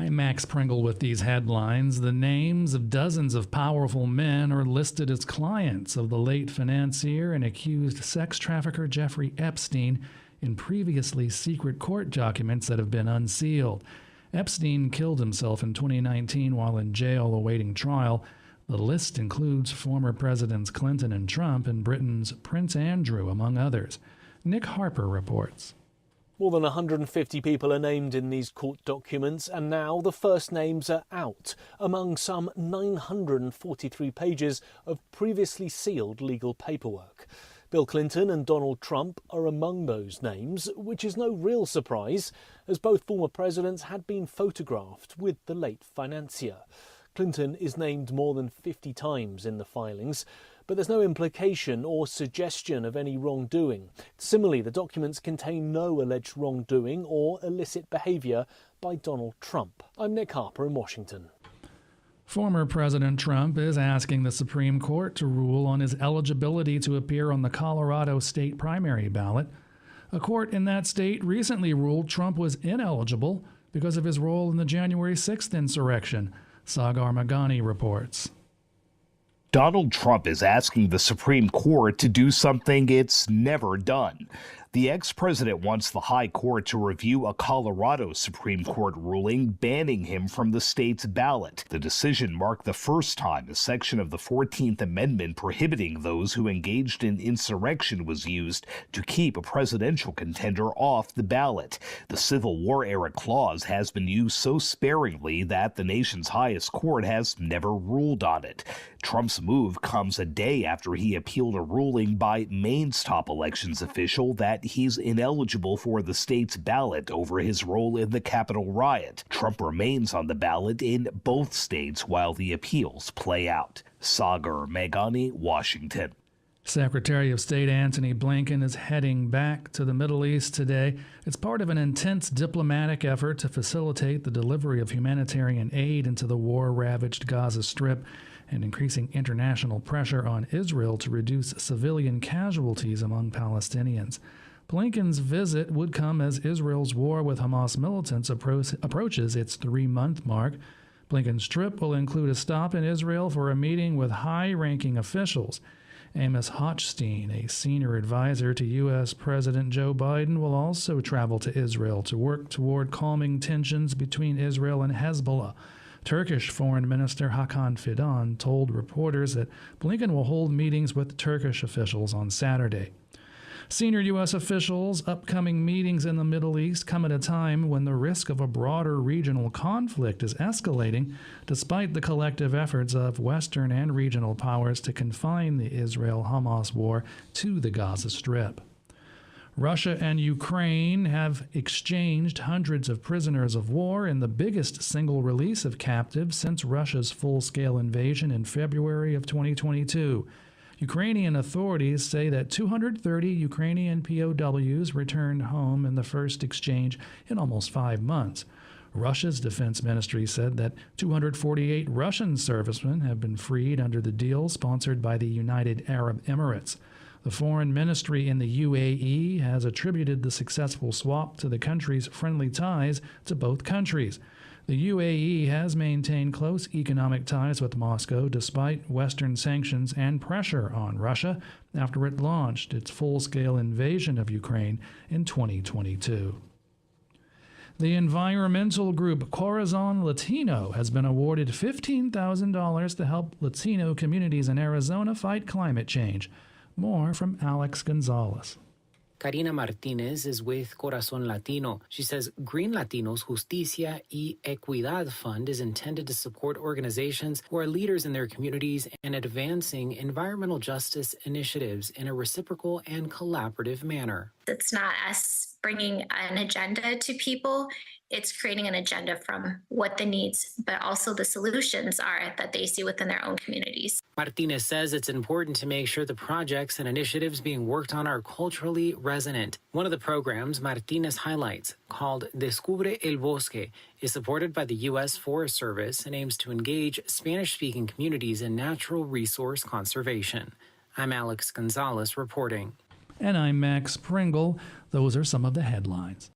I'm Max Pringle with these headlines. The names of dozens of powerful men are listed as clients of the late financier and accused sex trafficker Jeffrey Epstein in previously secret court documents that have been unsealed. Epstein killed himself in 2019 while in jail awaiting trial. The list includes former Presidents Clinton and Trump and Britain's Prince Andrew, among others. Nick Harper reports. More than 150 people are named in these court documents, and now the first names are out, among some 943 pages of previously sealed legal paperwork. Bill Clinton and Donald Trump are among those names, which is no real surprise, as both former presidents had been photographed with the late financier. Clinton is named more than 50 times in the filings, but there's no implication or suggestion of any wrongdoing. Similarly, the documents contain no alleged wrongdoing or illicit behaviour by Donald Trump. I'm Nick Harper in Washington. Former President Trump is asking the Supreme Court to rule on his eligibility to appear on the Colorado state primary ballot. A court in that state recently ruled Trump was ineligible because of his role in the January 6th insurrection. Sagar Magani reports. Donald Trump is asking the Supreme Court to do something it's never done. The ex-president wants the High Court to review a Colorado Supreme Court ruling banning him from the state's ballot. The decision marked the first time a section of the 14th Amendment prohibiting those who engaged in insurrection was used to keep a presidential contender off the ballot. The Civil War-era clause has been used so sparingly that the nation's highest court has never ruled on it. Trump's move comes a day after he appealed a ruling by Maine's top elections official that he's ineligible for the state's ballot over his role in the Capitol riot. Trump remains on the ballot in both states while the appeals play out. Sagar Meghani, Washington. Secretary of State Antony Blinken is heading back to the Middle East today. It's part of an intense diplomatic effort to facilitate the delivery of humanitarian aid into the war-ravaged Gaza Strip and increasing international pressure on Israel to reduce civilian casualties among Palestinians. Blinken's visit would come as Israel's war with Hamas militants approaches its 3-month mark. Blinken's trip will include a stop in Israel for a meeting with high-ranking officials. Amos Hochstein, a senior advisor to U.S. President Joe Biden, will also travel to Israel to work toward calming tensions between Israel and Hezbollah. Turkish Foreign Minister Hakan Fidan told reporters that Blinken will hold meetings with Turkish officials on Saturday. Senior U.S. officials' upcoming meetings in the Middle East come at a time when the risk of a broader regional conflict is escalating, despite the collective efforts of Western and regional powers to confine the Israel-Hamas war to the Gaza Strip. Russia and Ukraine have exchanged hundreds of prisoners of war in the biggest single release of captives since Russia's full-scale invasion in February of 2022. Ukrainian authorities say that 230 Ukrainian POWs returned home in the first exchange in almost 5 months. Russia's defense ministry said that 248 Russian servicemen have been freed under the deal sponsored by the United Arab Emirates. The foreign ministry in the UAE has attributed the successful swap to the country's friendly ties to both countries. The UAE has maintained close economic ties with Moscow despite Western sanctions and pressure on Russia after it launched its full-scale invasion of Ukraine in 2022. The environmental group Corazon Latino has been awarded $15,000 to help Latino communities in Arizona fight climate change. More from Alex Gonzalez. Karina Martinez is with Corazon Latino. She says Green Latinos Justicia y Equidad Fund is intended to support organizations who are leaders in their communities and advancing environmental justice initiatives in a reciprocal and collaborative manner. It's not us bringing an agenda to people. It's creating an agenda from what the needs, but also the solutions are that they see within their own communities. Martinez says it's important to make sure the projects and initiatives being worked on are culturally resonant. One of the programs Martinez highlights, called Descubre el Bosque, is supported by the U.S. Forest Service and aims to engage Spanish-speaking communities in natural resource conservation. I'm Alex Gonzalez reporting. And I'm Max Pringle. Those are some of the headlines.